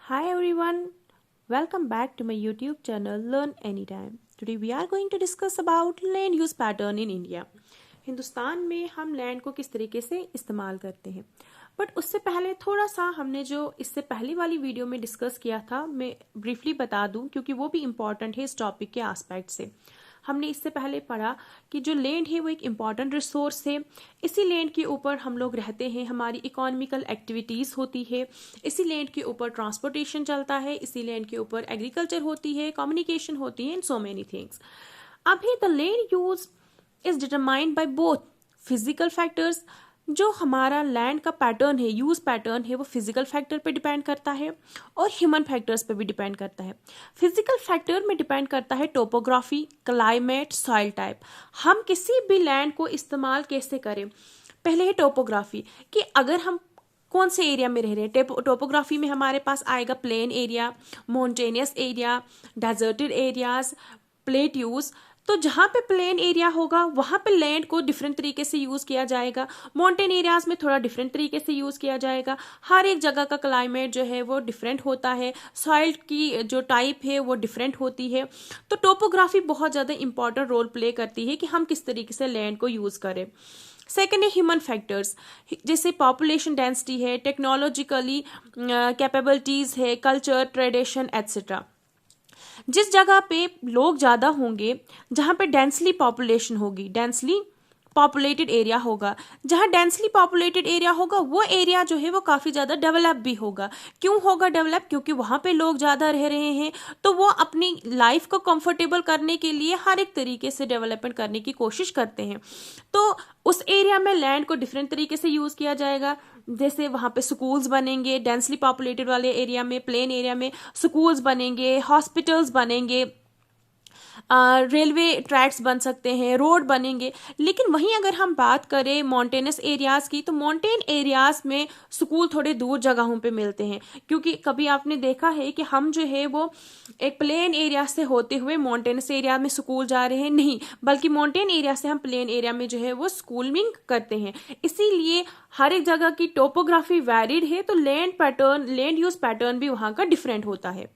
Hi everyone, welcome back to my YouTube channel Learn Anytime. Today we are going to discuss about land use pattern in India. Hindustan में हम land को किस तरीके से इस्तेमाल करते हैं, बट उससे पहले थोड़ा सा हमने जो इससे पहली वाली वीडियो में डिस्कस किया था मैं ब्रीफली बता दूं क्योंकि वो भी इम्पॉर्टेंट है इस टॉपिक के एस्पेक्ट से। हमने इससे पहले पढ़ा कि जो लैंड है वो एक इम्पॉर्टेंट रिसोर्स है। इसी लैंड के ऊपर हम लोग रहते हैं, हमारी इकोनॉमिकल एक्टिविटीज़ होती है, इसी लैंड के ऊपर ट्रांसपोर्टेशन चलता है, इसी लैंड के ऊपर एग्रीकल्चर होती है, कम्युनिकेशन होती है एंड सो मेनी थिंग्स। अभी the land use is determined by both physical factors. जो हमारा लैंड का पैटर्न है, यूज पैटर्न है, वो फिजिकल फैक्टर पे डिपेंड करता है और ह्यूमन फैक्टर्स पे भी डिपेंड करता है। फिजिकल फैक्टर में डिपेंड करता है टोपोग्राफी, क्लाइमेट, सॉइल टाइप। हम किसी भी लैंड को इस्तेमाल कैसे करें, पहले है टोपोग्राफी कि अगर हम कौन से एरिया में रह रहे हैं। टोपोग्राफी में हमारे पास आएगा plain area, mountainous area, deserted areas, plateaus. तो जहाँ पे प्लेन एरिया होगा वहाँ पे लैंड को डिफरेंट तरीके से यूज़ किया जाएगा, माउंटेन एरियाज में थोड़ा डिफरेंट तरीके से यूज़ किया जाएगा। हर एक जगह का क्लाइमेट जो है वो डिफरेंट होता है, सॉइल की जो टाइप है वो डिफरेंट होती है। तो टोपोग्राफी बहुत ज़्यादा इंपॉर्टेंट रोल प्ले करती है कि हम किस तरीके से लैंड को यूज़ करें। सेकेंड है ह्यूमन फैक्टर्स, जैसे पॉपुलेशन डेंसिटी है, टेक्नोलॉजिकली कैपेबिलिटीज़ है, कल्चर, ट्रेडिशन एट्सेट्रा। जिस जगह पे लोग ज़्यादा होंगे, जहाँ पे डेंसली पॉपुलेशन होगी, डेंसली पॉपुलेटेड एरिया होगा, जहाँ डेंसली पॉपुलेटेड एरिया होगा वो एरिया जो है वो काफ़ी ज़्यादा डेवलप भी होगा। क्यों होगा डेवलप? क्योंकि वहाँ पे लोग ज़्यादा रह रहे हैं, तो वो अपनी लाइफ को कंफर्टेबल करने के लिए हर एक तरीके से डेवलपमेंट करने की कोशिश करते हैं। तो उस एरिया में लैंड को डिफरेंट तरीके से यूज़ किया जाएगा। जैसे वहाँ पे स्कूल्स बनेंगे, डेंसली पॉपुलेटेड वाले एरिया में, प्लेन एरिया में स्कूल्स बनेंगे, हॉस्पिटल्स बनेंगे, रेलवे ट्रैक्स बन सकते हैं, रोड बनेंगे। लेकिन वहीं अगर हम बात करें माउंटेनस एरियाज की, तो माउंटेन एरियाज में स्कूल थोड़े दूर जगहों पे मिलते हैं, क्योंकि कभी आपने देखा है कि हम जो है वो एक प्लेन एरिया से होते हुए माउंटेनस एरिया में स्कूल जा रहे हैं, नहीं, बल्कि माउंटेन एरिया से हम प्लेन एरिया में जो है वो स्कूलिंग करते हैं। इसीलिए हर एक जगह की टोपोग्राफी वैरिड है, तो land pattern, land use pattern भी वहाँ का डिफरेंट होता है।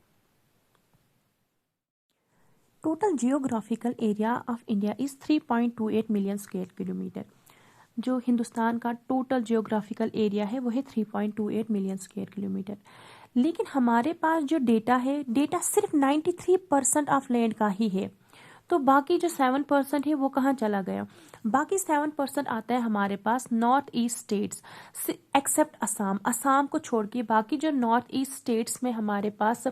Total geographical area of India is 3.28 million square kilometre. जो हिंदुस्तान का टोटल जियोग्राफिकल एरिया है वो है 3.28 मिलियन स्क्वायर किलोमीटर। लेकिन हमारे पास जो डेटा है, डेटा सिर्फ 93% ऑफ लैंड का ही है। तो बाकी जो 7% है वो कहाँ चला गया? बाकी 7% आता है हमारे पास north east states, except Assam. Assam को छोड़ के बाकी जो नॉर्थ ईस्ट स्टेट्स में हमारे पास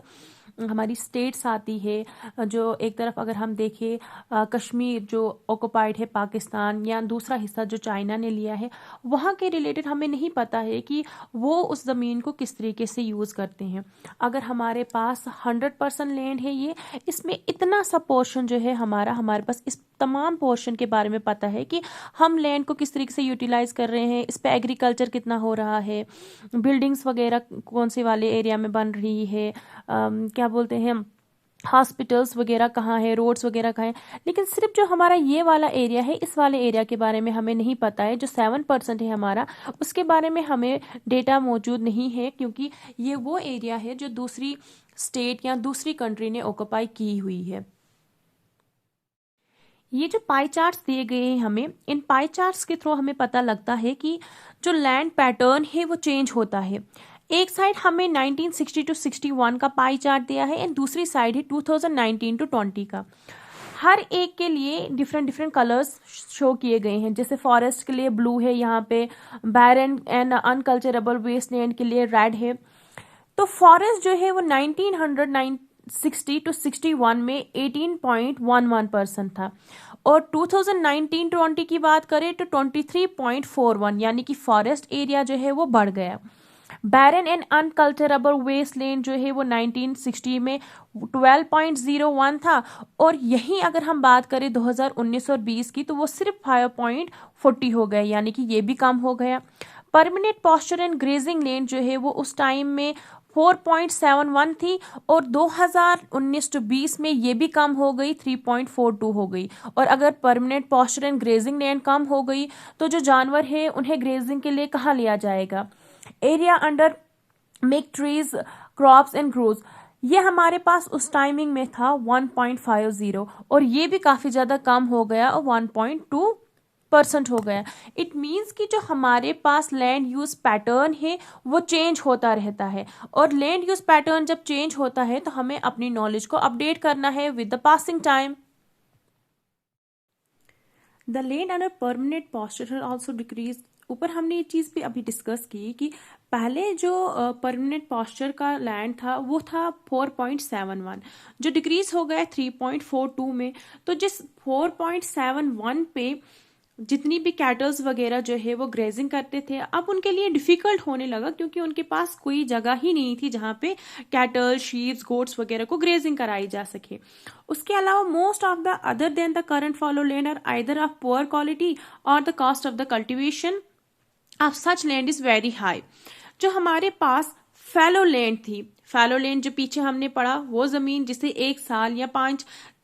हमारी स्टेट्स आती है। जो एक तरफ अगर हम देखें कश्मीर जो ऑक्युपाइड है पाकिस्तान, या दूसरा हिस्सा जो चाइना ने लिया है, वहाँ के रिलेटेड हमें नहीं पता है कि वो उस ज़मीन को किस तरीके से यूज़ करते हैं। अगर हमारे पास 100% लैंड है, ये इसमें इतना सा पोर्शन जो है हमारे पास इस तमाम पोर्शन के बारे में पता है कि हम लैंड को किस तरीके से यूटिलाइज कर रहे हैं, इस पे एग्रीकल्चर कितना हो रहा है, बिल्डिंग्स वगैरह कौन से वाले एरिया में बन रही है, क्या बोलते हैं, हॉस्पिटल्स वगैरह कहाँ है, रोड्स वगैरह कहाँ है। लेकिन सिर्फ जो हमारा ये वाला एरिया है, इस वाले एरिया के बारे में हमें नहीं पता है। जो 7% है हमारा, उसके बारे में हमें डेटा मौजूद नहीं है, क्योंकि ये वो एरिया है जो दूसरी स्टेट या दूसरी कंट्री ने ऑक्युपाई की हुई है। ये जो पाई चार्ट्स दिए गए हैं हमें, इन पाई चार्ट्स के थ्रू हमें पता लगता है कि जो लैंड पैटर्न है वो चेंज होता है। एक साइड हमें 1960 to 61 का पाई चार्ट दिया है, एंड दूसरी साइड है 2019 to 20 का। हर एक के लिए डिफरेंट डिफरेंट कलर्स शो किए गए हैं। जैसे फॉरेस्ट के लिए ब्लू है, यहाँ पे बैरन एंड अनकल्चरेबल वेस्टलैंड के लिए रेड है। तो फॉरेस्ट जो है वो 1960 to 61 में 18.11% था, और 2019-20 की बात करें तो 23.41, यानी कि फॉरेस्ट एरिया जो है वो बढ़ गया। बैरन एंड अनकल्चरेबल वेस्टलैंड जो है वो 1960 में 12.01 था, और यहीं अगर हम बात करें 2019 और 20 की, तो वो सिर्फ 5.40 हो गए, यानी कि ये भी कम हो गया। Permanent pasture and grazing land जो है वो उस टाइम में 4.71 थी, और 2019 to 20 में ये भी कम हो गई, 3.42 हो गई। और अगर permanent pasture and grazing land कम हो गई, तो जो जानवर है उन्हें ग्रेजिंग के लिए कहाँ लिया जाएगा? Area under mixed trees crops and groves, ये हमारे पास उस टाइमिंग में था 1.50 और ये भी काफी ज्यादा कम हो गया और 1.2% हो गया। इट मीन्स कि जो हमारे पास लैंड यूज पैटर्न है वो चेंज होता रहता है, और लैंड यूज पैटर्न जब चेंज होता है तो हमें अपनी नॉलेज को अपडेट करना है with the passing time. The land under permanent pasture has also decrease. ऊपर हमने ये चीज भी अभी डिस्कस की कि पहले जो परमानेंट पॉस्चर का लैंड था वो था 4.71, जो डिक्रीज हो गया 3.42 में। तो जिस 4.71 पे जितनी भी कैटल्स वगैरह जो है वो ग्रेजिंग करते थे, अब उनके लिए डिफिकल्ट होने लगा क्योंकि उनके पास कोई जगह ही नहीं थी जहाँ पे कैटल, शीप्स, गोट्स वगैरह को ग्रेजिंग कराई जा सके। उसके अलावा most of the other than the current fallow land are either of poor quality और the cost of the cultivation of such land is very high. जो हमारे पास फैलो लैंड थी, फैलो लैंड जो पीछे हमने पढ़ा, वो जमीन जिसे 1 साल या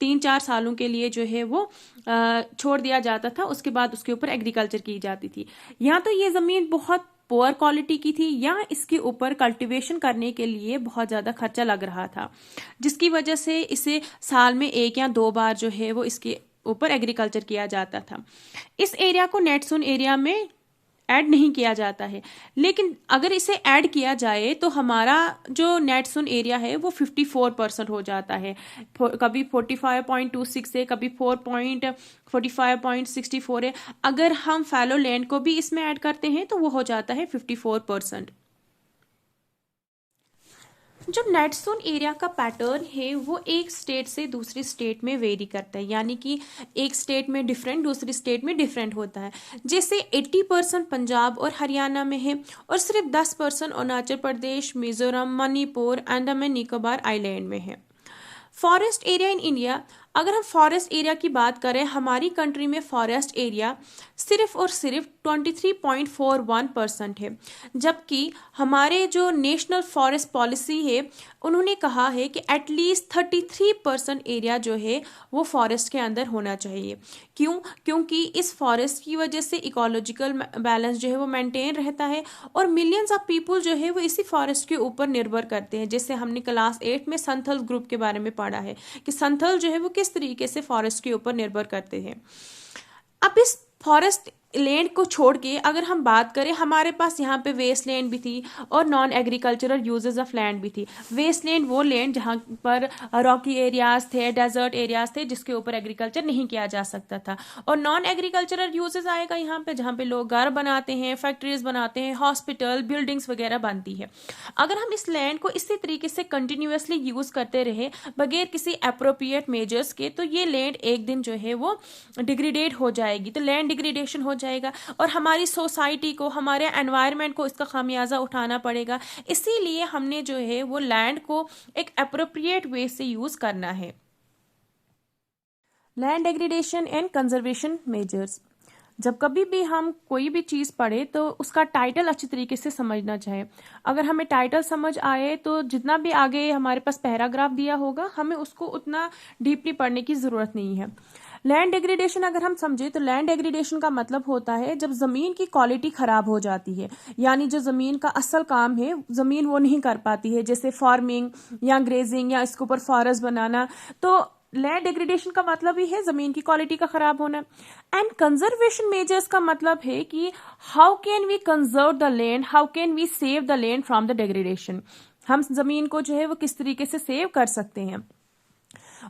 3-4 सालों के लिए जो है वो छोड़ दिया जाता था, उसके बाद उसके ऊपर एग्रीकल्चर की जाती थी। यहाँ तो ये जमीन बहुत पुअर क्वालिटी की थी या इसके ऊपर कल्टीवेशन करने के लिए बहुत ज्यादा खर्चा लग रहा था, जिसकी वजह से इसे साल में 1 या 2 बार जो है वो इसके ऊपर एग्रीकल्चर किया जाता था। इस एरिया को नेटसून एरिया में ऐड नहीं किया जाता है, लेकिन अगर इसे ऐड किया जाए तो हमारा जो नेटसून एरिया है वो 54% हो जाता है। कभी 45.26 है, कभी 45.64 है। अगर हम फैलो लैंड को भी इसमें ऐड करते हैं तो वो हो जाता है 54%। जो नेटसून एरिया का पैटर्न है वो एक स्टेट से दूसरी स्टेट में वेरी करता है, यानी कि एक स्टेट में डिफरेंट, दूसरी स्टेट में डिफरेंट होता है। जैसे 80% पंजाब और हरियाणा में है और सिर्फ 10% अरुणाचल प्रदेश, मिजोरम, मणिपुर, अंडमान निकोबार आइलैंड में है। फॉरेस्ट एरिया इन इंडिया, अगर हम फॉरेस्ट एरिया की बात करें, हमारी कंट्री में फॉरेस्ट एरिया सिर्फ और सिर्फ 23.41% है, जबकि हमारे जो नेशनल फॉरेस्ट पॉलिसी है उन्होंने कहा है कि एटलीस्ट 33% एरिया जो है वो फॉरेस्ट के अंदर होना चाहिए। क्यों? क्योंकि इस फॉरेस्ट की वजह से इकोलॉजिकल बैलेंस जो है वो मेंटेन रहता है और मिलियंस ऑफ पीपल जो है वो इसी फॉरेस्ट के ऊपर निर्भर करते हैं। जैसे हमने क्लास 8 में संथल ग्रुप के बारे में पढ़ा है कि संथल जो है वो किस तरीके से फॉरेस्ट के ऊपर निर्भर करते हैं। अब इस फॉरेस्ट लैंड को छोड़ के अगर हम बात करें, हमारे पास यहाँ पे वेस्ट लैंड भी थी और non agricultural uses of land भी थी। वेस्ट लैंड वो लैंड जहाँ पर रॉकी एरियाज थे, डेजर्ट एरियाज थे, जिसके ऊपर एग्रीकल्चर नहीं किया जा सकता था। और नॉन एग्रीकल्चरल यूजेस आएगा यहाँ पे जहाँ पे लोग घर बनाते हैं, फैक्ट्रीज बनाते हैं, हॉस्पिटल, बिल्डिंग्स वगैरह बनती है। अगर हम इस लैंड को इसी तरीके से कंटिन्यूसली यूज करते रहे बगैर किसी अप्रोप्रिएट मेजर्स के, तो ये लैंड एक दिन जो है वो डिग्रेडेट हो जाएगी, तो लैंड डिग्रेडेशन हो जाएगा और हमारी सोसाइटी को, हमारे एनवायरनमेंट को इसका खामियाजा उठाना पड़ेगा। इसीलिए हमने जो है वो लैंड को एक एप्रोप्रिएट वे से यूज करना है। Land degradation and conservation measures, जब कभी भी हम कोई भी चीज़ पढ़े तो उसका टाइटल अच्छी तरीके से समझना चाहिए। अगर हमें टाइटल समझ आए तो जितना भी आगे हमारे पास पैराग्राफ दिया होगा हमें उसको उतना डीपली पढ़ने की ज़रूरत नहीं है। लैंड डिग्रेडेशन अगर हम समझे तो लैंड डिग्रेडेशन का मतलब होता है जब ज़मीन की क्वालिटी ख़राब हो जाती है, यानी जो ज़मीन का असल काम है ज़मीन वो नहीं कर पाती है, जैसे फार्मिंग या ग्रेजिंग या इसके ऊपर फॉरेस्ट बनाना। तो लैंड डिग्रेडेशन का मतलब ही है जमीन की क्वालिटी का खराब होना। एंड कंजर्वेशन मेजर्स का मतलब है कि how can we conserve the land, how can we save the land from the degradation. हम जमीन को जो है वो किस तरीके से सेव कर सकते हैं।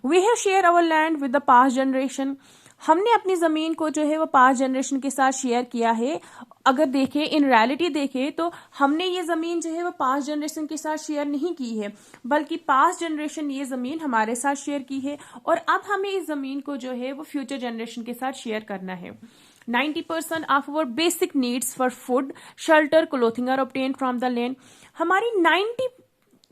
We have share our land with the past generation, हमने अपनी ज़मीन को जो है वो पास्ट जनरेशन के साथ शेयर किया है। अगर देखें, इन रियलिटी देखें तो हमने ये ज़मीन जो है वो पास्ट जनरेशन के साथ शेयर नहीं की है, बल्कि पास्ट जनरेशन ये ज़मीन हमारे साथ शेयर की है और अब हमें इस ज़मीन को जो है वो फ्यूचर जनरेशन के साथ शेयर करना है। 90% of our basic needs for food, shelter, clothing are obtained from the land. हमारी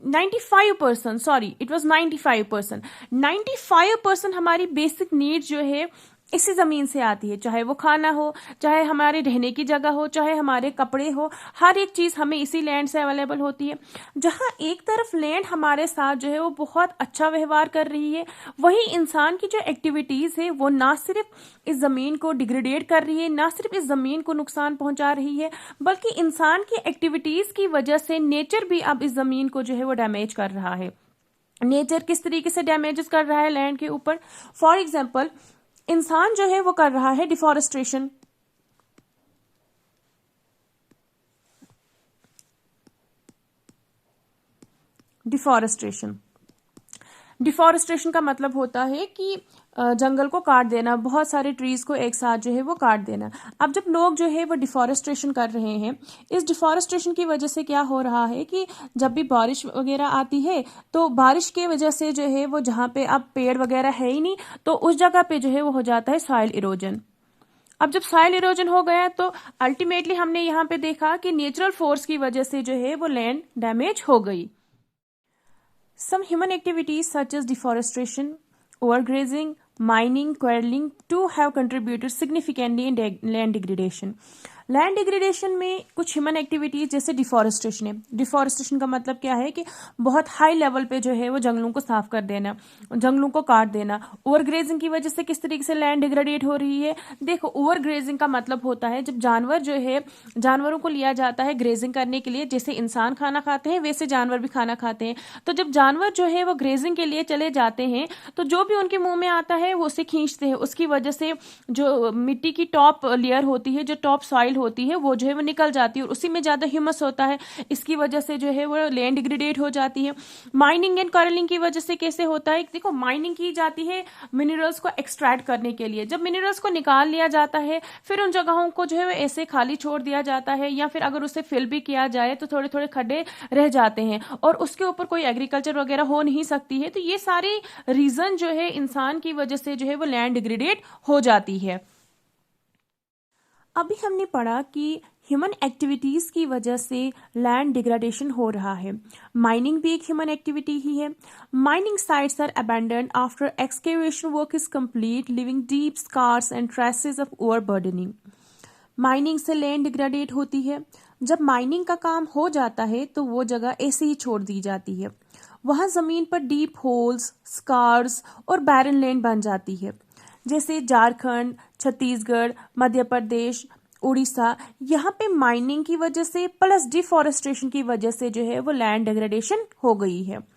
95% हमारी बेसिक नीड्स जो है इसी ज़मीन से आती है, चाहे वो खाना हो, चाहे हमारे रहने की जगह हो, चाहे हमारे कपड़े हो, हर एक चीज़ हमें इसी लैंड से अवेलेबल होती है। जहाँ एक तरफ लैंड हमारे साथ जो है वो बहुत अच्छा व्यवहार कर रही है, वहीं इंसान की जो एक्टिविटीज़ है वो ना सिर्फ इस ज़मीन को डिग्रेडेट कर रही है, ना सिर्फ इस ज़मीन को नुकसान पहुंचा रही है, बल्कि इंसान की एक्टिविटीज़ की वजह से नेचर भी अब इस ज़मीन को जो है वो डैमेज कर रहा है। नेचर किस तरीके से डैमेजेस कर रहा है लैंड के ऊपर? फॉर एग्जाम्पल, इंसान जो है वो कर रहा है डिफॉरेस्ट्रेशन। डिफॉरेस्ट्रेशन का मतलब होता है कि जंगल को काट देना, बहुत सारे ट्रीज को एक साथ जो है वो काट देना। अब जब लोग जो है वो डिफॉरेस्ट्रेशन कर रहे हैं, इस डिफॉरेस्ट्रेशन की वजह से क्या हो रहा है कि जब भी बारिश वगैरह आती है तो बारिश की वजह से जो है वो जहाँ पे अब पेड़ वगैरह है ही नहीं, तो उस जगह पे जो है वो हो जाता है सॉइल इरोजन। अब जब सॉइल इरोजन हो गया तो अल्टीमेटली हमने यहाँ पे देखा कि नेचुरल फोर्स की वजह से जो है वो लैंड डैमेज हो गई। Some human activities such as deforestation, overgrazing, mining, quarrying too have contributed significantly in land degradation. Land degradation में कुछ ह्यूमन एक्टिविटीज जैसे डिफॉरेस्टेशन है। डिफॉरेस्टेशन का मतलब क्या है कि बहुत हाई लेवल पे जो है वो जंगलों को साफ कर देना, जंगलों को काट देना। ओवरग्रेजिंग की वजह से किस तरीके से लैंड डिग्रेडेट हो रही है? देखो, ओवरग्रेजिंग का मतलब होता है जब जानवर जो है, जानवरों को लिया जाता है ग्रेजिंग करने के लिए। जैसे इंसान खाना खाते हैं वैसे जानवर भी खाना खाते हैं। तो जब जानवर जो है वो ग्रेजिंग के लिए चले जाते हैं तो जो भी उनके मुंह में आता है वो उसे खींचते हैं। उसकी वजह से जो मिट्टी की टॉप लेयर होती है, जो टॉप सॉइल होती है, वो जो है वो निकल जाती है और उसी में ज्यादा ह्यूमस होता है। इसकी वजह से जो है वो लैंड डिग्रेडेट हो जाती है। माइनिंग एंड कॉरलिंग की वजह से कैसे होता है? देखो, माइनिंग की जाती है मिनरल्स को एक्सट्रैक्ट करने के लिए। जब मिनरल्स को निकाल लिया जाता है फिर उन जगहों को जो है वो ऐसे खाली छोड़ दिया जाता है, या फिर अगर उसे फिल भी किया जाए तो थोड़े थोड़े खड्डे रह जाते हैं और उसके ऊपर कोई एग्रीकल्चर वगैरह हो नहीं सकती है। तो ये सारे रीजन जो है इंसान की वजह से जो है वो लैंड डिग्रेडेट हो जाती है। अभी हमने पढ़ा कि ह्यूमन एक्टिविटीज की वजह से लैंड डिग्रेडेशन हो रहा है। माइनिंग भी एक ह्यूमन एक्टिविटी ही है। Mining sites are abandoned after excavation work is complete, living deep scars and traces of overburdening. Mining से लैंड डिग्रेडेट होती है। जब माइनिंग का काम हो जाता है तो वो जगह ऐसे ही छोड़ दी जाती है। वहां जमीन पर डीप होल्स, स्कार्स और बैरन लैंड बन जाती है। जैसे झारखंड, छत्तीसगढ़, मध्य प्रदेश, उड़ीसा, यहाँ पे माइनिंग की वजह से प्लस डिफॉरेस्टेशन की वजह से जो है वो लैंड डिग्रेडेशन हो गई है।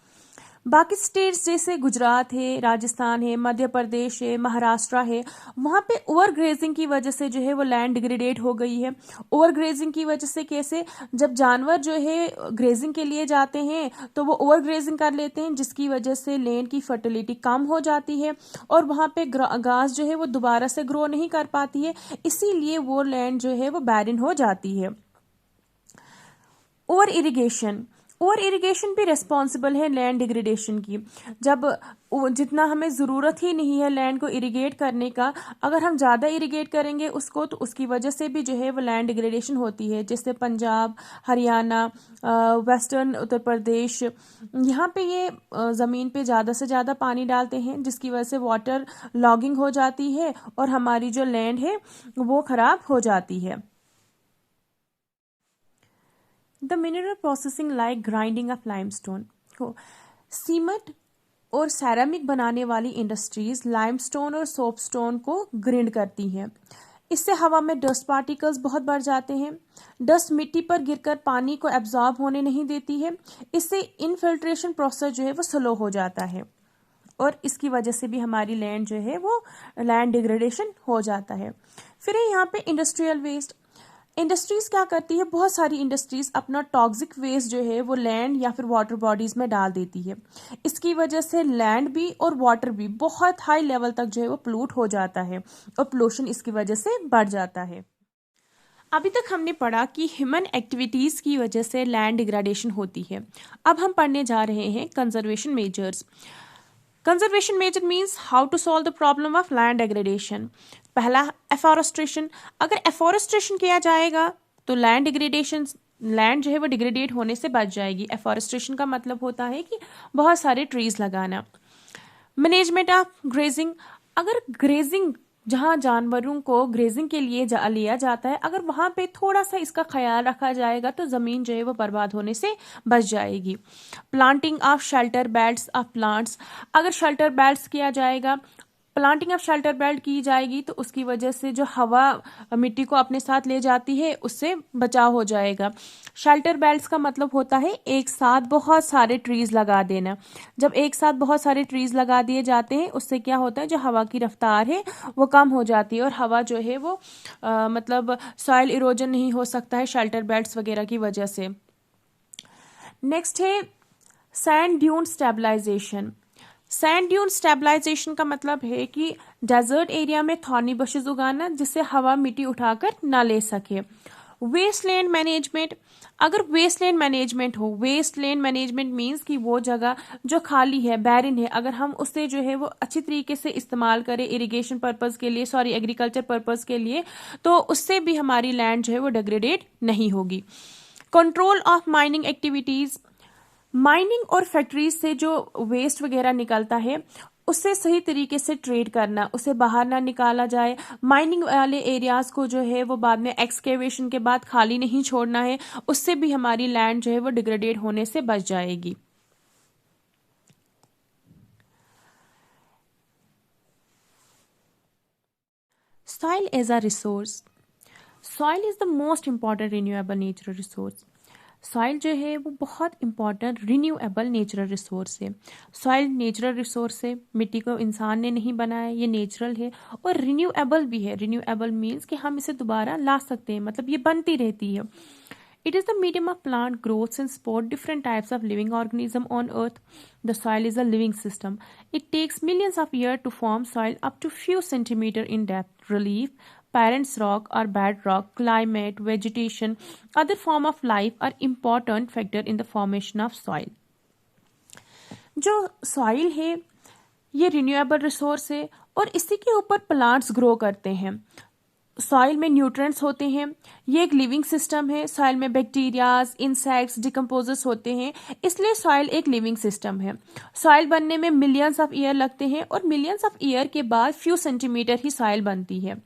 बाकी स्टेट्स जैसे गुजरात है, राजस्थान है, मध्य प्रदेश है, महाराष्ट्र है, वहाँ पे ओवर ग्रेजिंग की वजह से जो है वो लैंड डिग्रेडेट हो गई है। ओवर ग्रेजिंग की वजह से कैसे? जब जानवर जो है ग्रेजिंग के लिए जाते हैं तो वो ओवर ग्रेजिंग कर लेते हैं, जिसकी वजह से लैंड की फर्टिलिटी कम हो जाती है और वहाँ पे घास जो है वो दोबारा से ग्रो नहीं कर पाती है, इसीलिए वो लैंड जो है वो बैरन हो जाती है। ओवर इरिगेशन भी रिस्पॉन्सिबल है लैंड डिग्रेडेशन की। जब जितना हमें ज़रूरत ही नहीं है लैंड को इरिगेट करने का, अगर हम ज़्यादा इरिगेट करेंगे उसको तो उसकी वजह से भी जो है वो लैंड डिग्रेडेशन होती है। जैसे पंजाब, हरियाणा, वेस्टर्न उत्तर प्रदेश, यहाँ पे ये ज़मीन पे ज़्यादा से ज़्यादा पानी डालते हैं, जिसकी वजह से वाटर लॉगिंग हो जाती है और हमारी जो लैंड है वो ख़राब हो जाती है। The mineral processing like grinding of limestone को सीमेंट और सैरामिक बनाने वाली इंडस्ट्रीज लाइमस्टोन और सोपस्टोन को ग्राइंड करती हैं। इससे हवा में डस्ट पार्टिकल्स बहुत बढ़ जाते हैं। डस्ट मिट्टी पर गिरकर पानी को एब्जॉर्ब होने नहीं देती है। इससे इनफिल्ट्रेशन प्रोसेस जो है वो स्लो हो जाता है और इसकी वजह से भी हमारी लैंड जो है वो लैंड डिग्रेडेशन हो जाता है। फिर है यहाँ पे इंडस्ट्रियल वेस्ट। इंडस्ट्रीज क्या करती है? बहुत सारी इंडस्ट्रीज अपना टॉक्सिक वेस्ट जो है वो लैंड या फिर वाटर बॉडीज में डाल देती है। इसकी वजह से लैंड भी और वाटर भी बहुत हाई लेवल तक जो है वो पोल्यूट हो जाता है और पोल्यूशन इसकी वजह से बढ़ जाता है। अभी तक हमने पढ़ा कि ह्यूमन एक्टिविटीज की वजह से लैंड डिग्रेडेशन होती है। अब हम पढ़ने जा रहे हैं conservation measures. Conservation measure means how to solve the problem of land degradation. पहला, एफॉरेस्ट्रेशन। अगर एफॉरेस्ट्रेशन किया जाएगा तो लैंड डिग्रेडेशन, लैंड जो है वो डिग्रेडेट होने से बच जाएगी। एफॉरेस्ट्रेशन का मतलब होता है कि बहुत सारे ट्रीज लगाना। Management of grazing. अगर ग्रेजिंग जहाँ जानवरों को ग्रेजिंग के लिए लिया जाता है, अगर वहाँ पे थोड़ा सा इसका ख्याल रखा जाएगा तो ज़मीन जो है वो बर्बाद होने से बच जाएगी। Planting of shelter belts of plants, अगर शेल्टर बेल्ट्स किया जाएगा, प्लांटिंग ऑफ शेल्टर बेल्ट की जाएगी तो उसकी वजह से जो हवा मिट्टी को अपने साथ ले जाती है उससे बचाव हो जाएगा। शेल्टर बेल्ट्स का मतलब होता है एक साथ बहुत सारे ट्रीज लगा देना। जब एक साथ बहुत सारे ट्रीज लगा दिए जाते हैं उससे क्या होता है, जो हवा की रफ्तार है वो कम हो जाती है और हवा जो है वो मतलब सॉइल इरोजन नहीं हो सकता है शेल्टर बेल्ट्स वगैरह की वजह से। नेक्स्ट है sand dune stabilization. Sand dune stabilization का मतलब है कि डेजर्ट एरिया में थॉर्नी बशेस उगाना जिससे हवा मिट्टी उठाकर ना ले सके। वेस्टलैंड मैनेजमेंट, अगर वेस्टलैंड मैनेजमेंट हो, वेस्टलैंड मैनेजमेंट मीन्स कि वो जगह जो खाली है, बैरिन है, अगर हम उससे जो है वो अच्छी तरीके से इस्तेमाल करें इरिगेशन पर्पस के लिए, एग्रीकल्चर पर्पस के लिए, तो उससे भी हमारी लैंड जो है वो डिग्रेडेड नहीं होगी। Control of mining activities, mining और फैक्ट्रीज से जो वेस्ट वगैरह निकलता है उससे सही तरीके से ट्रेड करना, उसे बाहर ना निकाला जाए। माइनिंग वाले एरियाज को जो है वो बाद में एक्सकेवेशन के बाद खाली नहीं छोड़ना है, उससे भी हमारी लैंड जो है वो डिग्रेडेड होने से बच जाएगी। Soil as a resource, soil is the most important renewable natural resource. Soil जो है वो बहुत इंपॉर्टेंट रिन्यूएबल नेचुरल रिसोर्स है। सॉइल नेचुरल रिसोर्स है, मिट्टी को इंसान ने नहीं बनाया, ये नेचुरल है और रिन्यूएबल भी है। रिन्यूएबल मीन्स कि हम इसे दोबारा ला सकते हैं, मतलब ये बनती रहती है। It is the medium of plant growth and support different types of living organisms on earth. The soil is a living system. It takes millions of years to form soil up to few centimeters in depth. Relief, parents rock or bedrock, climate, vegetation, other form of life are important factor in the formation of soil. जो soil है ये renewable resource है और इसी के ऊपर plants grow करते हैं। सॉइल में न्यूट्रिएंट्स होते हैं, ये एक लिविंग सिस्टम है। सॉइल में बैक्टीरियाज, इंसेक्ट्स, डिकम्पोजर्स होते हैं, इसलिए सॉइल एक लिविंग सिस्टम है। सॉइल बनने में मिलियंस ऑफ ईयर लगते हैं और मिलियंस ऑफ ईयर के बाद फ्यू सेंटीमीटर ही सॉइल बनती है।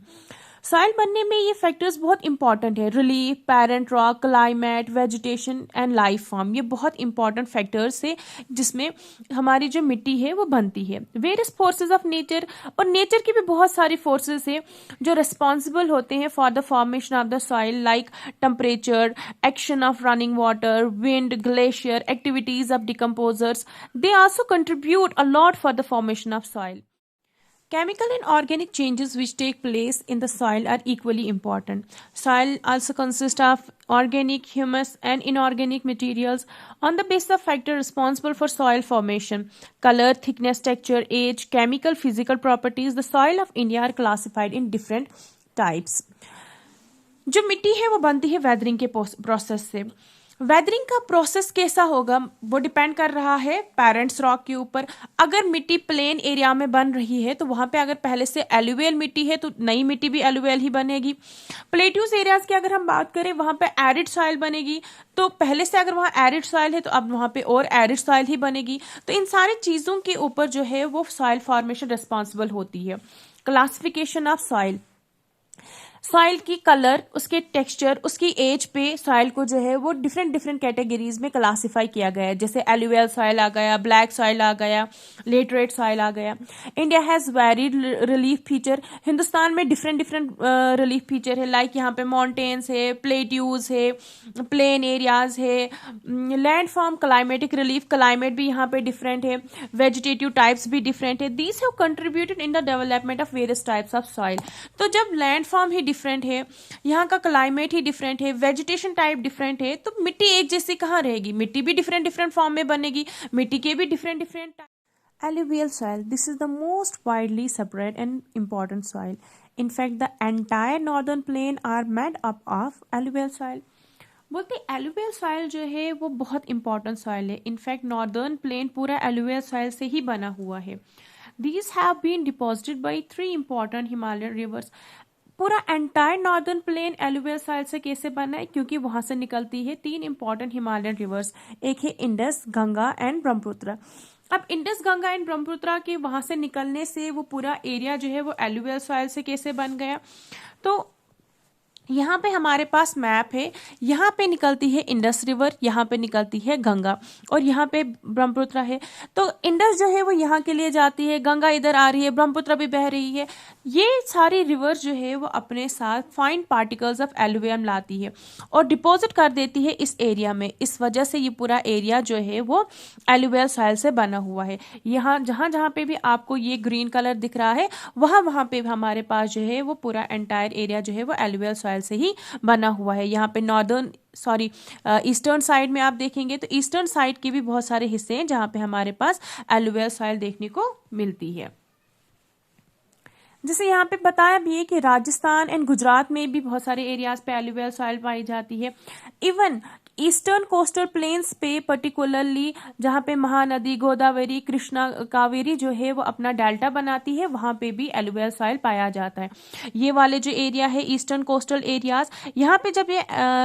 सॉइल बनने में ये फैक्टर्स बहुत इंपॉर्टेंट है, relief, parent rock, climate, vegetation and life form, ये बहुत इंपॉर्टेंट फैक्टर्स है जिसमें हमारी जो मिट्टी है वो बनती है। वेरियस फोर्सेस ऑफ नेचर, और नेचर की भी बहुत सारी फोर्सेस है जो रिस्पॉन्सिबल होते हैं for the formation of the soil, like temperature, action of running water, wind, glacier, activities of decomposers, they also contribute a lot for the formation of soil. Chemical and organic changes which take place in the soil are equally important. Soil also consists of organic, humus, and inorganic materials on the basis of factors responsible for soil formation: color, thickness, texture, age, chemical, physical properties. The soil of India are classified in different types. जो मिट्टी है वो बनती है weathering के process से। Weathering का process कैसा होगा वो डिपेंड कर रहा है पेरेंट्स रॉक के ऊपर। अगर मिट्टी प्लेन एरिया में बन रही है तो वहां पे अगर पहले से एलुवियल मिट्टी है तो नई मिट्टी भी एलुवियल ही बनेगी। प्लेट्यूज एरियाज की अगर हम बात करें वहां पे एरिड सॉइल बनेगी, तो पहले से अगर वहां एरिड सॉइल है तो अब वहां पे और एरिड सॉइल ही बनेगी। तो इन सारी चीजों के ऊपर जो है वो सॉइल फॉर्मेशन रिस्पॉन्सिबल होती है। क्लासिफिकेशन ऑफ सॉइल, सॉइल की कलर, उसके टेक्सचर, उसकी एज पे सॉइल को जो है वो डिफरेंट डिफरेंट कैटेगरीज में क्लासिफाई किया गया है। जैसे एलुवियल सॉइल आ गया, ब्लैक सॉइल आ गया, लेटरेट सॉइल आ गया। India has varied relief feature, Hindustan में डिफरेंट डिफरेंट रिलीफ फीचर है, लाइक यहाँ पे माउंटेन्स है, प्लेट्यूज है, प्लेन एरियाज है, land form, climatic relief, climate भी यहाँ पे डिफरेंट है, वेजिटेटिव टाइप्स भी डिफरेंट है। These have contributed in the development of various types of soil. तो जब लैंड फॉर्म ही डिफरेंट है, यहाँ का क्लाइमेट ही डिफरेंट है, वेजिटेशन टाइप डिफरेंट है, तो मिट्टी एक जैसी कहाँ रहेगी? मिट्टी भी डिफरेंट डिफरेंट फॉर्म में बनेगी, मिट्टी के भी different different type. Alluvial soil, this is the most widely spread and important soil. In fact, the entire northern plain are made up of alluvial soil. बोलते एलुवियल सॉइल जो है वो बहुत इंपॉर्टेंट सॉइल है। इनफैक्ट नॉर्दर्न प्लेन पूरा alluvial soil से ही बना हुआ है। These have been deposited by 3 important Himalayan rivers. पूरा entire northern plain alluvial soil से कैसे बना है? क्योंकि वहां से निकलती है 3 इंपॉर्टेंट हिमालयन रिवर्स, एक है इंडस, गंगा एंड ब्रह्मपुत्र। अब इंडस गंगा एंड ब्रह्मपुत्र के वहां से निकलने से वो पूरा एरिया जो है वो एलुवियल सॉइल से कैसे बन गया, तो यहाँ पे हमारे पास मैप है। यहाँ पे निकलती है इंडस रिवर, यहाँ पे निकलती है गंगा और यहाँ पे ब्रह्मपुत्र है। तो इंडस जो है वो यहाँ के लिए जाती है, गंगा इधर आ रही है, ब्रह्मपुत्र भी बह रही है। ये सारी रिवर्स जो है वो अपने साथ फाइन पार्टिकल्स ऑफ एलुवियम लाती है और डिपॉजिट कर देती है इस एरिया में। इस वजह से ये पूरा एरिया जो है वो एलुवियल सॉइल से बना हुआ है। यहाँ जहाँ जहाँ पे भी आपको ये ग्रीन कलर दिख रहा है वहाँ पे हमारे पास जो है वो पूरा एंटायर एरिया जो है वो एलुवियल सॉइल से ही बना हुआ है। यहाँ पे ईस्टर्न साइड में आप देखेंगे तो ईस्टर्न साइड के भी बहुत सारे हिस्से हैं जहाँ पे हमारे पास एलुवियल सॉइल देखने को मिलती है। जैसे यहाँ पे बताया भी है कि राजस्थान एंड गुजरात में भी बहुत सारे एरियाज पे एलुवियल सॉइल पाई जाती है। इवन ईस्टर्न कोस्टल प्लेन्स पे पर्टिकुलरली जहाँ पे महानदी गोदावरी कृष्णा कावेरी जो है वो अपना डेल्टा बनाती है, वहाँ पे भी एलुवियल सॉइल पाया जाता है। ये वाले जो एरिया है ईस्टर्न कोस्टल एरियाज, यहाँ पे जब ये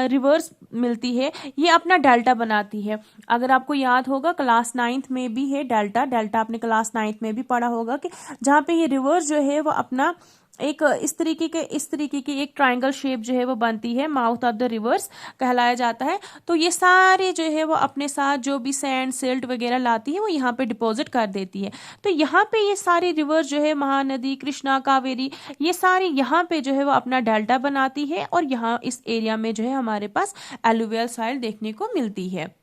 रिवर्स मिलती है ये अपना डेल्टा बनाती है। अगर आपको याद होगा क्लास 9th में भी है डेल्टा आपने क्लास 9th में भी पढ़ा होगा कि जहाँ पे ये रिवर्स जो है वो अपना एक इस तरीके की एक ट्रायंगल शेप जो है वो बनती है, माउथ ऑफ द रिवर्स कहलाया जाता है। तो ये सारे जो है वो अपने साथ जो भी सैंड सिल्ट वगैरह लाती है वो यहाँ पे डिपॉजिट कर देती है। तो यहाँ पे ये सारी रिवर्स जो है महानदी कृष्णा कावेरी ये सारी यहाँ पे जो है वो अपना डेल्टा बनाती है और यहाँ इस एरिया में जो है हमारे पास एलुवियल सॉइल देखने को मिलती है।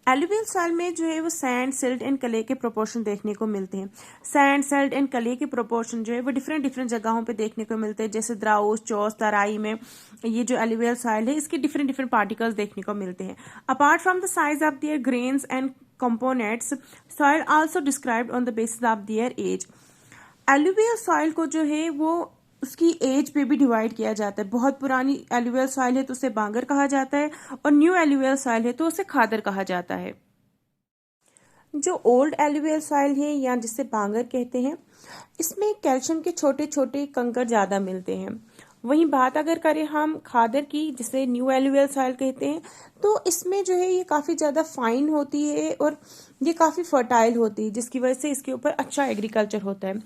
एलुवियल सॉइल में जो है वो सैंड सिल्ट एंड क्ले के प्रोपोर्शन देखने को मिलते हैं। सैंड सिल्ट एंड क्ले के प्रोपोर्शन जो है वो डिफरेंट जगहों पे देखने को मिलते हैं। जैसे द्राउस चौस तराई में ये जो एलुवियल सॉइल है इसके डिफरेंट पार्टिकल्स देखने को मिलते हैं। Apart from the size of their grains and components soil also described on the basis of their age. Alluvial soil को जो है वो उसकी एज पे भी डिवाइड किया जाता है। बहुत पुरानी एलुवियल सॉइल है तो उसे बांगर कहा जाता है और न्यू एलुवियल सॉइल है तो उसे खादर कहा जाता है। जो ओल्ड एलुवियल सॉइल है या जिसे बांगर कहते हैं इसमें कैल्शियम के छोटे छोटे कंकड़ ज्यादा मिलते हैं। वहीं बात अगर करें हम खादर की जिसे न्यू एलुवियल सॉइल कहते हैं तो इसमें जो है ये काफी ज्यादा फाइन होती है और ये काफी फर्टाइल होती है जिसकी वजह से इसके ऊपर अच्छा एग्रीकल्चर होता है।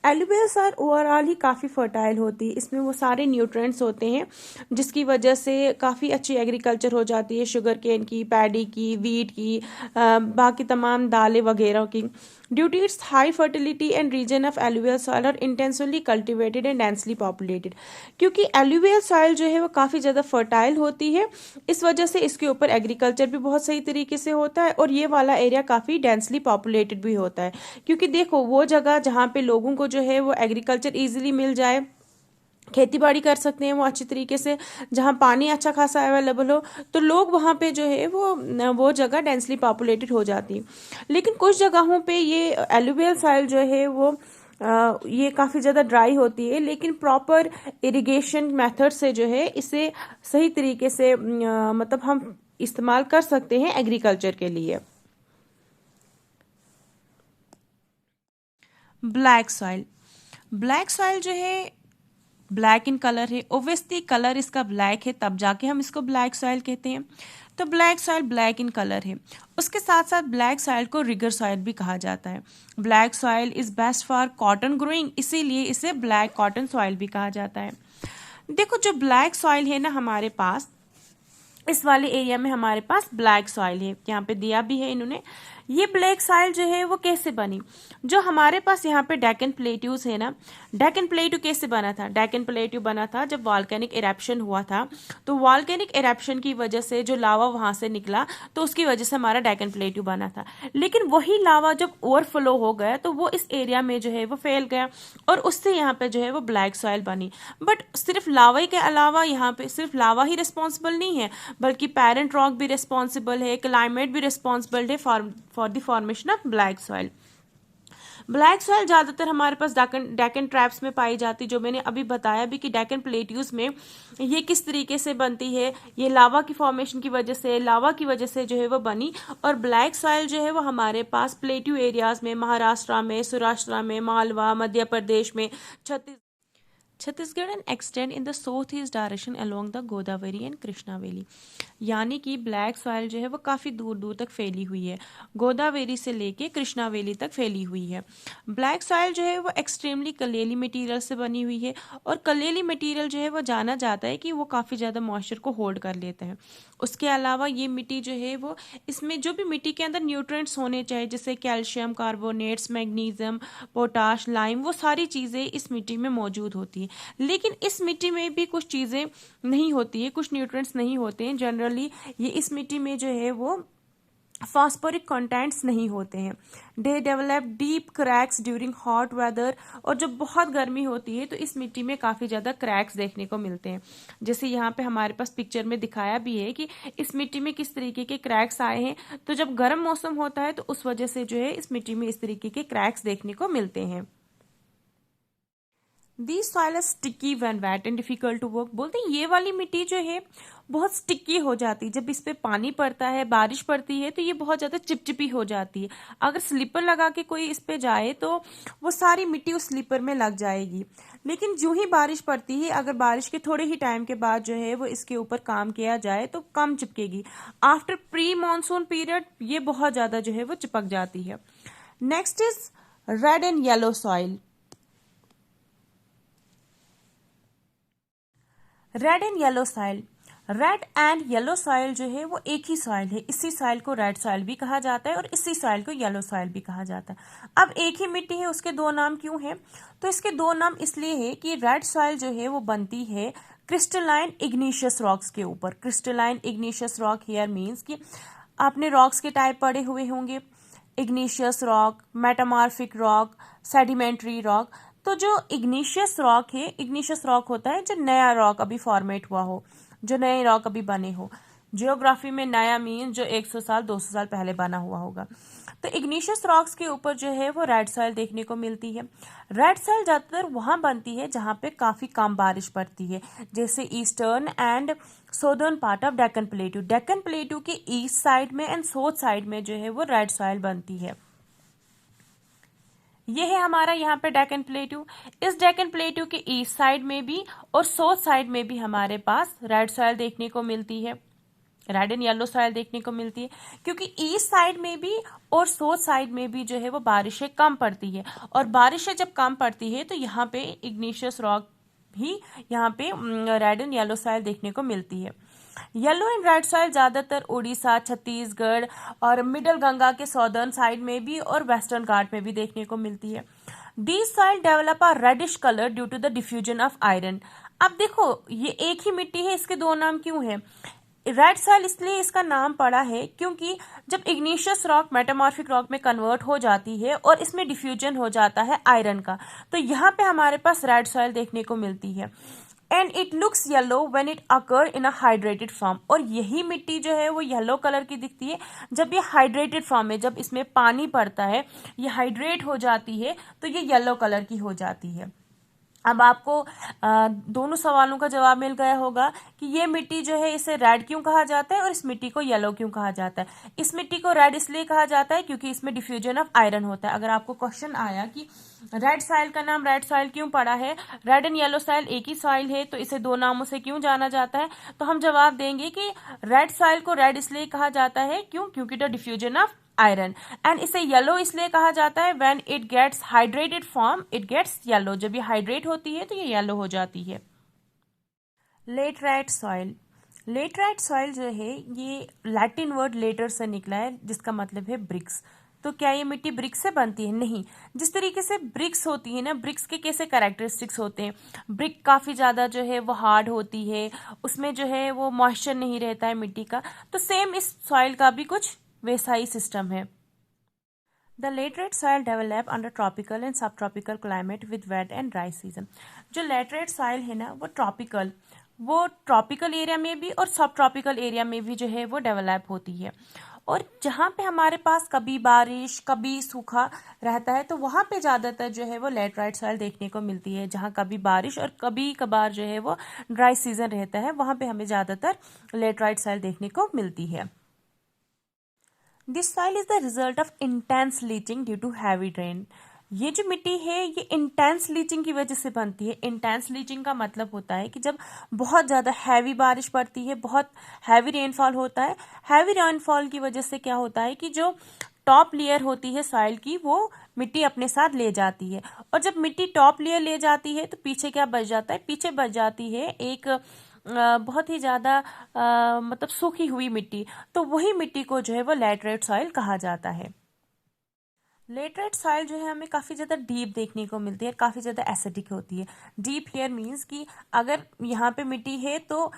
एलुवियल सॉइल ओवरऑल ही काफी फर्टाइल होती है, इसमें वो सारे न्यूट्रिएंट्स होते हैं जिसकी वजह से काफी अच्छी एग्रीकल्चर हो जाती है, शुगर केन की, पैडी की, वीट की, बाकी तमाम दालें वगैरह की। Due to its high fertility and region of alluvial soil are intensively cultivated and densely populated. क्योंकि एलुवियल सॉइल जो है वो काफी ज्यादा फर्टाइल होती है इस वजह से इसके ऊपर एग्रीकल्चर भी बहुत सही तरीके से होता है और ये वाला एरिया काफी डेंसली पॉपुलेटेड भी होता है। क्योंकि देखो वो जगह जहाँ पे लोगों को जो है वो एग्रीकल्चर इजीली मिल जाए, खेती बाड़ी कर सकते हैं वो अच्छी तरीके से, जहाँ पानी अच्छा खासा अवेलेबल हो तो लोग वहाँ पे जो है वो जगह डेंसली पॉपुलेटेड हो जाती है। लेकिन कुछ जगहों पे ये एलुवियल सॉइल जो है वो ये काफ़ी ज़्यादा ड्राई होती है, लेकिन प्रॉपर इरिगेशन मेथड से जो है इसे सही तरीके से मतलब हम इस्तेमाल कर सकते हैं एग्रीकल्चर के लिए। ब्लैक सॉइल जो है ब्लैक इन कलर है। ओब्वियसली कलर इसका ब्लैक है तब जाके हम इसको ब्लैक सॉइल कहते हैं। तो black soil black in colour है। उसके साथ साथ ब्लैक सॉइल को रिगर सॉइल भी कहा जाता है। Black soil is best for cotton growing, इसीलिए इसे ब्लैक कॉटन सॉइल भी कहा जाता है। देखो जो ब्लैक सॉइल है ना हमारे पास, इस वाले एरिया में हमारे पास ब्लैक सॉइल है, यहाँ पे दिया भी है इन्होंने। ये ब्लैक सॉइल जो है वो कैसे बनी, जो हमारे पास यहाँ पे डेक्कन प्लेट्यूज है ना, डेक्कन प्लेट्यू कैसे बना था? डेक्कन प्लेट्यू बना था जब वॉल्केनिक इरेप्शन हुआ था, तो वॉल्केनिक इरेप्शन की वजह से जो लावा वहां से निकला तो उसकी वजह से हमारा डेक्कन प्लेट्यू बना था। लेकिन वही लावा जब ओवरफ्लो हो गया तो वो इस एरिया में जो है वो फैल गया और उससे यहाँ पे जो है वो ब्लैक सॉइल बनी। बट सिर्फ लावा के अलावा यहाँ पे सिर्फ लावा ही रिस्पॉन्सिबल नहीं है, बल्कि पेरेंट रॉक भी रिस्पॉन्सिबल है, क्लाइमेट भी रिस्पॉन्सिबल है for the formation of black soil. Black soil ज्यादातर हमारे पास डेक्कन ट्रैप्स में पाई जाती, जो मैंने अभी बताया भी कि डेक्कन प्लेट्यूज में ये किस तरीके से बनती है, ये लावा की फॉर्मेशन की वजह से, लावा की वजह से जो है वो बनी। और ब्लैक सॉइल जो है वो हमारे पास प्लेट्यू एरियाज में, महाराष्ट्र में, सौराष्ट्र में, मालवा, मध्य प्रदेश में, Chhattisgarh Chhattisgarh and extend in the south east direction along the Godavari and Krishna valley. यानी कि ब्लैक सॉइल जो है वो काफ़ी दूर दूर तक फैली हुई है, गोदावरी से लेके कृष्णा वैली तक फैली हुई है। ब्लैक सॉइल जो है वो एक्सट्रीमली कलेली मटेरियल से बनी हुई है, और कलेली मटेरियल जो है वो जाना जाता है कि वो काफ़ी ज़्यादा मॉइस्चर को होल्ड कर लेते हैं। उसके अलावा ये मिट्टी जो है वो, इसमें जो भी मिट्टी के अंदर न्यूट्रिएंट्स होने चाहिए जैसे calcium, carbonates, magnesium, potash, lime, वो सारी चीज़ें इस मिट्टी में मौजूद होती है। लेकिन इस मिट्टी में भी कुछ चीज़ें नहीं होती है, कुछ न्यूट्रिएंट्स नहीं होते हैं। जनरली ये इस मिट्टी में जो है वो फास्फोरिक कंटेंट्स नहीं होते हैं। They develop deep cracks during hot weather, और जब बहुत गर्मी होती है तो इस मिट्टी में काफ़ी ज़्यादा क्रैक्स देखने को मिलते हैं। जैसे यहाँ पे हमारे पास पिक्चर में दिखाया भी है कि इस मिट्टी में किस तरीके के क्रैक्स आए हैं। तो जब गर्म मौसम होता है तो उस वजह से जो है इस मिट्टी में इस तरीके के क्रैक्स देखने को मिलते हैं। The soil is sticky when wet and difficult to work. बोलते हैं ये वाली मिट्टी जो है बहुत स्टिकी हो जाती है, जब इस पे पानी पड़ता है, बारिश पड़ती है तो ये बहुत ज्यादा चिपचिपी हो जाती है। अगर स्लीपर लगा के कोई इस पे जाए तो वो सारी मिट्टी उस स्लीपर में लग जाएगी। लेकिन जो ही बारिश पड़ती है, अगर बारिश के थोड़े ही टाइम के बाद जो है वो इसके ऊपर काम किया जाए तो कम चिपकेगी। आफ्टर प्री मानसून पीरियड ये बहुत ज्यादा जो है वो चिपक जाती है। Next is red and yellow soil. Red and yellow soil, red and yellow soil जो है वो एक ही सॉइल है। इसी सॉइल को रेड सॉइल भी कहा जाता है और इसी सॉइल को येलो सॉइल भी कहा जाता है। अब एक ही मिट्टी है, उसके दो नाम क्यों है? तो इसके दो नाम इसलिए है कि रेड सॉइल जो है वो बनती है क्रिस्टलाइन इग्निशियस रॉक्स के ऊपर। Crystalline igneous rock here means कि आपने रॉक्स के टाइप पढ़े हुए होंगे, igneous rock, metamorphic rock, sedimentary rock. तो जो इग्निशियस रॉक है, इग्निशियस रॉक होता है जो नया रॉक अभी फॉर्मेट हुआ हो, जो नए रॉक अभी बने हो। जियोग्राफी में नया मीन जो 100 साल 200 साल पहले बना हुआ होगा। तो इग्निशियस रॉक्स के ऊपर जो है वो रेड सॉइल देखने को मिलती है। रेड सॉइल ज्यादातर वहां बनती है जहां पे काफी कम बारिश पड़ती है, जैसे eastern and southern part of Deccan plateau. Deccan plateau के ईस्ट साइड में एंड साउथ साइड में जो है वो रेड सॉइल बनती है। ये है हमारा यहाँ पे डेक्कन प्लेटू। इस डेक्कन प्लेटू के ईस्ट साइड में भी और साउथ साइड में भी हमारे पास रेड सॉइल देखने को मिलती है, रेड एंड येलो सॉइल देखने को मिलती है, क्योंकि ईस्ट साइड में भी और साउथ साइड में भी जो है वो बारिशें कम पड़ती है। और बारिशें जब कम पड़ती है तो यहाँ पे इग्निशियस रॉक भी यहाँ पे रेड एंड येलो सॉइल देखने को मिलती है। येलो एंड रेड सॉइल ज्यादातर उड़ीसा, छत्तीसगढ़ और मिडल गंगा के सॉदर्न साइड में भी और वेस्टर्न घाट में भी देखने को मिलती है। These soil develop a reddish colour due to the diffusion of iron. अब देखो ये एक ही मिट्टी है, इसके दो नाम क्यों है? रेड सॉइल इसलिए इसका नाम पड़ा है क्योंकि जब इग्निशियस रॉक मेटामॉर्फिक रॉक में कन्वर्ट हो जाती है और इसमें डिफ्यूजन हो जाता है आयरन का, तो यहाँ पे हमारे पास रेड सॉइल देखने को मिलती है। And it looks yellow when it occur in a hydrated form. और यही मिट्टी जो है वो येलो कलर की दिखती है जब ये हाइड्रेटेड फॉर्म में, जब इसमें पानी पड़ता है, ये हाइड्रेट हो जाती है तो ये येलो कलर की हो जाती है। अब आपको दोनों सवालों का जवाब मिल गया होगा कि ये मिट्टी जो है इसे रेड क्यों कहा जाता है और इस मिट्टी को येलो क्यों कहा जाता है। इस मिट्टी को रेड इसलिए कहा जाता है क्योंकि इसमें डिफ्यूजन ऑफ आयरन होता है। अगर आपको क्वेश्चन आया कि रेड सॉइल का नाम रेड सॉइल क्यों पड़ा है, रेड एंड येलो सॉइल एक ही सॉइल है तो इसे दो नामों से क्यों जाना जाता है, तो हम जवाब देंगे कि रेड सॉइल को रेड इसलिए कहा जाता है क्योंकि the diffusion of iron. And इसे येलो इसलिए कहा जाता है when it gets hydrated form it gets yellow. जब ये हाइड्रेट होती है तो ये येलो हो जाती है। लेटराइट सॉइल, लेटराइट सॉइल जो है ये लैटिन वर्ड लेटर से निकला है जिसका मतलब है ब्रिक्स। तो क्या ये मिट्टी ब्रिक्स से बनती है? नहीं। जिस तरीके से ब्रिक्स होती है ना, ब्रिक्स के कैसे कैरेक्टरिस्टिक्स होते हैं, ब्रिक काफी ज्यादा जो है वो हार्ड होती है, उसमें जो है वो मॉइस्चर नहीं रहता है मिट्टी का, तो सेम इस सॉइल का भी कुछ वैसा ही सिस्टम है। The laterite soil develop under tropical and subtropical climate with wet and dry season. जो लेटराइट सॉइल है ना वो ट्रॉपिकल एरिया में भी और सब ट्रॉपिकल एरिया में भी जो है वो डेवलप होती है। और जहाँ पे हमारे पास कभी बारिश कभी सूखा रहता है तो वहाँ पे ज्यादातर जो है वो लेटराइट सॉइल देखने को मिलती है। जहाँ कभी बारिश और कभी कभार जो है वो ड्राई सीजन रहता है वहाँ पे हमें ज्यादातर लेटराइट सॉइल देखने को मिलती है। This soil is the result of intense leaching due to heavy rain. ये जो मिट्टी है ये इंटेंस लीचिंग की वजह से बनती है। इंटेंस लीचिंग का मतलब होता है कि जब बहुत ज़्यादा हैवी बारिश पड़ती है, बहुत हैवी रेनफॉल होता है, हैवी रेनफॉल की वजह से क्या होता है कि जो टॉप लेयर होती है सॉइल की वो मिट्टी अपने साथ ले जाती है। और जब मिट्टी टॉप लेयर ले जाती है तो पीछे क्या बच जाता है, पीछे बच जाती है एक बहुत ही ज़्यादा मतलब सूखी हुई मिट्टी। तो वही मिट्टी को जो है वो लैटराइट सॉइल कहा जाता है। लेटराइट सॉइल जो है हमें काफ़ी ज़्यादा डीप देखने को मिलती है, काफ़ी ज़्यादा एसिडिक होती है। डीप हियर मीन्स कि अगर यहाँ पे मिट्टी है तो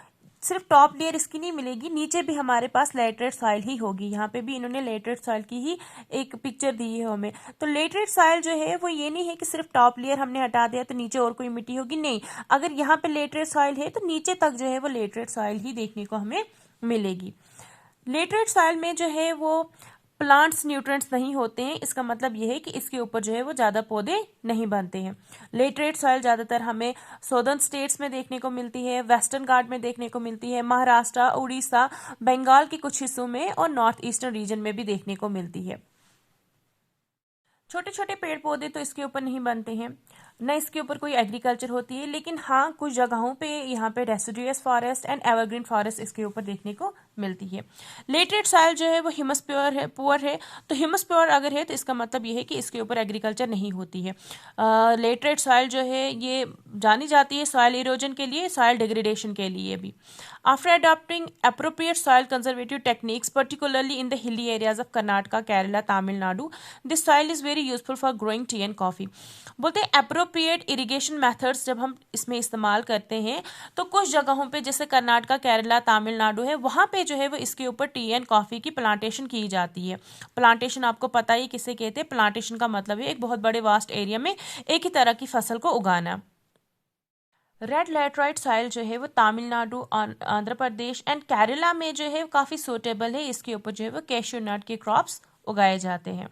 सिर्फ टॉप लेयर इसकी नहीं मिलेगी, नीचे भी हमारे पास लेटराइट सॉइल ही होगी। यहाँ पे भी इन्होंने लेटराइट सॉइल की ही एक पिक्चर दी है हमें। तो लेटराइट सॉइल जो है वो ये नहीं है कि सिर्फ टॉप लेयर हमने हटा दिया तो नीचे और कोई मिट्टी होगी, नहीं। अगर यहाँ पे लेटराइट सॉइल है तो नीचे तक जो है वो लेटराइट सॉइल ही देखने को हमें मिलेगी। लेटराइट सॉइल में जो है वो प्लांट्स न्यूट्रिएंट्स नहीं होते हैं। इसका मतलब यह है कि इसके ऊपर जो है वो ज़्यादा पौधे नहीं बनते हैं। लेटराइट सॉइल ज़्यादातर हमें सॉदर्न स्टेट्स में देखने को मिलती है, वेस्टर्न घाट में देखने को मिलती है, महाराष्ट्र, उड़ीसा, बंगाल के कुछ हिस्सों में और नॉर्थ ईस्टर्न रीजन में भी देखने को मिलती है। छोटे छोटे पेड़ पौधे तो इसके ऊपर नहीं बनते हैं, न इसके ऊपर कोई एग्रीकल्चर होती है, लेकिन हाँ कुछ जगहों पे यहाँ पे deciduous forest and evergreen forest इसके ऊपर देखने को मिलती है। लेटराइट सॉइल जो है वो ह्यूमस प्योर है, पुअर है। तो ह्यूमस प्योर अगर है तो इसका मतलब ये है कि इसके ऊपर एग्रीकल्चर नहीं होती है। लेटराइट सॉइल जो है ये जानी जाती है सॉइल इरोजन के लिए, सॉइल डिग्रेडेशन के लिए भी। After adopting appropriate soil conservative techniques particularly in the hilly areas of Karnataka, Kerala, Tamil Nadu, this soil is very useful for growing T and coffee. बोलते हैं अप्रोप्रिएट इरिगेशन मेथड्स जब हम इसमें इस्तेमाल करते हैं तो कुछ जगहों पे जैसे कर्नाटका, केरला, तमिलनाडु है, वहाँ पे जो है वो इसके ऊपर टी एंड कॉफ़ी की प्लांटेशन की जाती है। प्लांटेशन आपको पता ही किसे कहते हैं। प्लांटेशन का मतलब है एक बहुत बड़े वास्ट एरिया में एक ही तरह की फसल को उगाना। रेड लैटराइट सॉइल जो है वो तमिलनाडु, आंध्र प्रदेश एंड केरला में जो है काफ़ी सूटेबल है। इसके ऊपर जो है वो कैश्यू नट के क्रॉप्स उगाए जाते हैं।